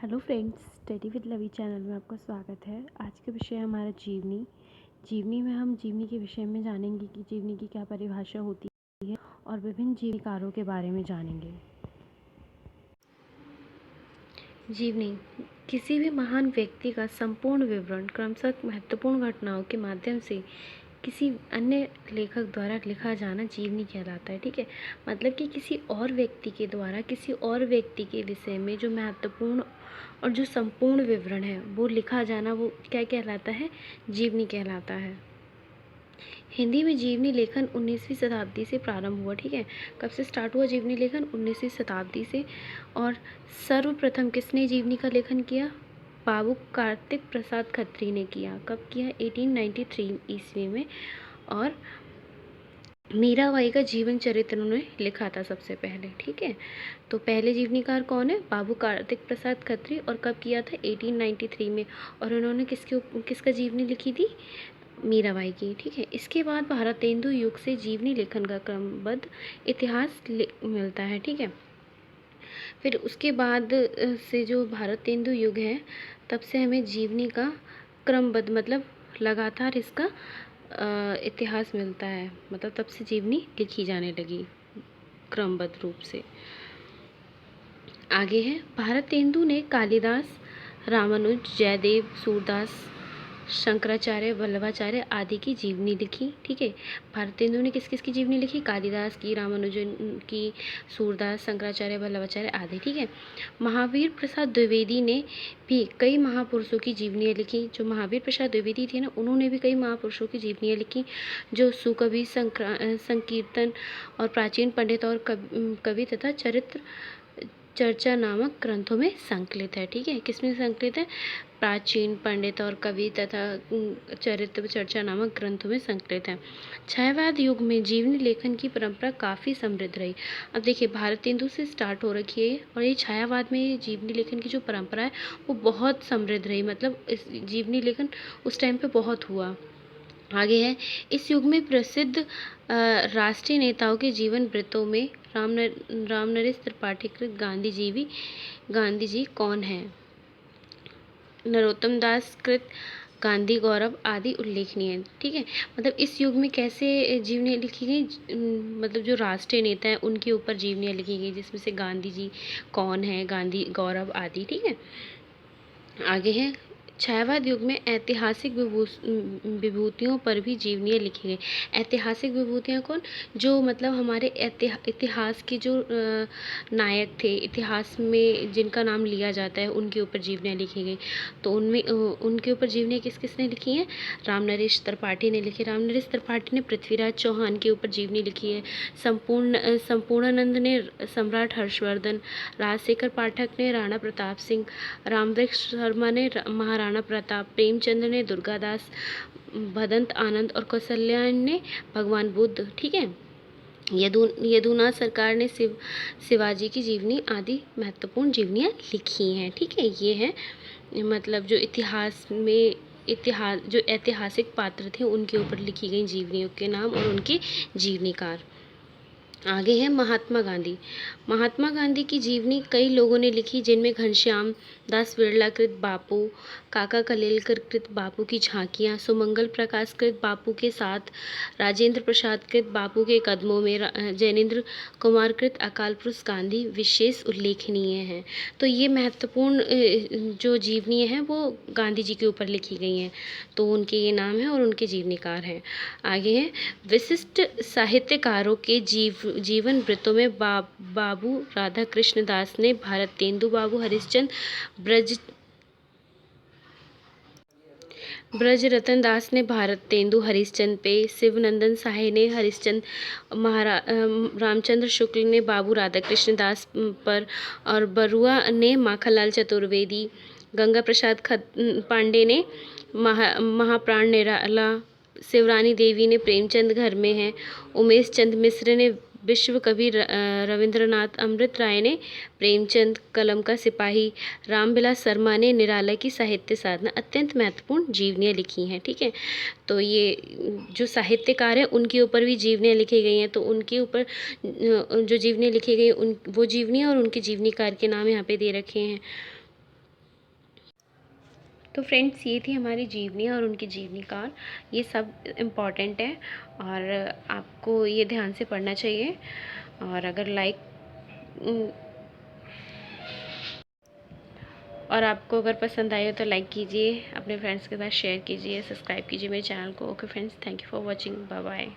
Hello friends, study with लवी channel में आपका स्वागत है। आज का विषय है हमारा जीवनी। जीवनी में हम जीवनी के विषय में जानेंगे कि जीवनी की क्या परिभाषा होती है और विभिन्न जीवनीकारों के बारे में जानेंगे। जीवनी किसी भी महान व्यक्ति का संपूर्ण विवरण क्रमशः महत्वपूर्ण घटनाओं के माध्यम से किसी अन्य लेखक द्वारा लिखा जाना जीवनी कहलाता है। ठीक है, मतलब कि किसी और व्यक्ति के द्वारा किसी और व्यक्ति के विषय में जो महत्वपूर्ण और जो संपूर्ण विवरण है वो लिखा जाना, वो क्या कहलाता है? जीवनी कहलाता है। हिंदी में जीवनी लेखन 19वीं शताब्दी से प्रारंभ हुआ। ठीक है, कब से स्टार्ट हुआ जीवनी लेखन? 19वीं शताब्दी से। और सर्वप्रथम किसने जीवनी का लेखन किया? बाबू कार्तिक प्रसाद खत्री ने किया। कब किया? 1893 ईस्वी में। और मीराबाई का जीवन चरित्र उन्होंने लिखा था सबसे पहले। ठीक है, तो पहले जीवनीकार कौन है? बाबू कार्तिक प्रसाद खत्री। और कब किया था? 1893 में। और उन्होंने किसका जीवनी लिखी थी? मीराबाई की। ठीक है, इसके बाद भारतेंदु युग से जीवनी लेखन का क्रमबद्ध इतिहास मिलता है। ठीक है, फिर उसके बाद से जो भारतेंदु युग है तब से हमें जीवनी का क्रमबद्ध मतलब लगातार इसका इतिहास मिलता है। मतलब तब से जीवनी लिखी जाने लगी क्रमबद्ध रूप से। आगे है, भारतेंदु ने कालिदास, रामानुज, जयदेव, सूरदास, शंकराचार्य, वल्लभाचार्य आदि की जीवनी लिखी। ठीक है, भारतेंदु ने किस किस की जीवनी लिखी? कालिदास की, रामानुजन की, सूरदास, शंकराचार्य, वल्लभाचार्य आदि। ठीक है, महावीर प्रसाद द्विवेदी ने भी कई महापुरुषों की जीवनियाँ लिखी। जो महावीर प्रसाद द्विवेदी थे ना, उन्होंने भी कई महापुरुषों की जीवनियाँ लिखी जो सुकवि, संकीर्तन और प्राचीन पंडित और कवि तथा चरित्र चर्चा नामक ग्रंथों में संकलित है। ठीक है, किसमें संकलित है? प्राचीन पंडित और कवि तथा चरित्र चर्चा नामक ग्रंथों में संकलित है। छायावाद युग में जीवनी लेखन की परंपरा काफ़ी समृद्ध रही। अब देखिए, भारतेंदु से स्टार्ट हो रखी है और ये छायावाद में जीवनी लेखन की जो परंपरा है वो बहुत समृद्ध रही। मतलब इस जीवनी लेखन उस टाइम पे बहुत हुआ। आगे है, इस युग में प्रसिद्ध राष्ट्रीय नेताओं के जीवन वृत्तों में रामनरेश त्रिपाठी कृत गांधी जी कौन है? नरोत्तम दास कृत गांधी गौरव आदि उल्लेखनीय है। ठीक है, मतलब इस युग में कैसे जीवनियाँ लिखी गई? मतलब जो राष्ट्रीय नेता हैं उनके ऊपर जीवनियाँ लिखी गई, जिसमें से गांधी जी कौन है, गांधी गौरव आदि। ठीक है, आगे है, छायावाद युग में ऐतिहासिक विभूतियों पर भी जीवनियाँ लिखी गई। ऐतिहासिक विभूतियाँ कौन? जो मतलब हमारे इतिहास के जो नायक थे, इतिहास में जिनका नाम लिया जाता है, उनके ऊपर जीवनियाँ लिखी गई। तो उनमें उनके ऊपर जीवनियाँ किस किस ने लिखी हैं? रामनरेश त्रिपाठी ने लिखी। रामनरेश त्रिपाठी ने पृथ्वीराज चौहान के ऊपर जीवनी लिखी है। संपूर्णानंद ने सम्राट हर्षवर्धन, राजशेखर पाठक ने राणा प्रताप सिंह, रामवृक्ष शर्मा ने महाराणा प्रताप, प्रेमचंद ने दुर्गादास, भदंत आनंद और कौशल्यायन ने भगवान बुद्ध। ठीक है, यदुनाथ सरकार ने शिवाजी की जीवनी आदि महत्वपूर्ण जीवनियाँ लिखी हैं। ठीक है, ये है मतलब जो जो ऐतिहासिक पात्र थे उनके ऊपर लिखी गई जीवनियों के नाम और उनके जीवनीकार। आगे है, महात्मा गांधी। महात्मा गांधी की जीवनी कई लोगों ने लिखी, जिनमें घनश्याम दास बिरला कृत बापू, काका कलेलकर कृत बापू की झांकियाँ, सुमंगल प्रकाश कृत बापू के साथ, राजेंद्र प्रसाद कृत बापू के कदमों में, जैनेन्द्र कुमार कृत अकाल पुरुष गांधी विशेष उल्लेखनीय हैं। तो ये महत्वपूर्ण जो जीवनी हैं वो गांधी जी के ऊपर लिखी गई हैं। तो उनके ये नाम हैं और उनके जीवनीकार हैं। आगे हैं, विशिष्ट साहित्यकारों के जीवन वृत्तों में बाबू राधा कृष्ण दास ने भारतेंदु बाबू हरिश्चंद्र, ब्रज रतन दास ने भारतेंदु हरिश्चंद्र पे, शिवनंदन साहे ने रामचंद्र शुक्ल ने बाबू राधाकृष्ण दास पर, और बरुआ ने माखनलाल चतुर्वेदी, गंगा प्रसाद पांडे ने महाप्राण निराला, शिवरानी देवी ने प्रेमचंद घर में है, उमेश चंद मिश्र ने विश्व कवि रविंद्रनाथ, अमृत राय ने प्रेमचंद, कलम का सिपाही, रामविलास शर्मा ने निराला की साहित्य साधना अत्यंत महत्वपूर्ण जीवनियाँ लिखी हैं। ठीक है, तो ये जो साहित्यकार हैं उनके ऊपर भी जीवनियाँ लिखी गई हैं। तो उनके ऊपर जो जीवनियाँ लिखी गई वो जीवनी और उनके जीवनीकार के नाम यहाँ पे दे रखे हैं। तो फ्रेंड्स, ये थी हमारी जीवनी और उनकी जीवनी काल। ये सब इम्पॉर्टेंट है और आपको ये ध्यान से पढ़ना चाहिए। और अगर आपको अगर पसंद आए हो तो लाइक कीजिए, अपने फ्रेंड्स के साथ शेयर कीजिए, सब्सक्राइब कीजिए मेरे चैनल को। Okay friends, thank you for watching, bye bye.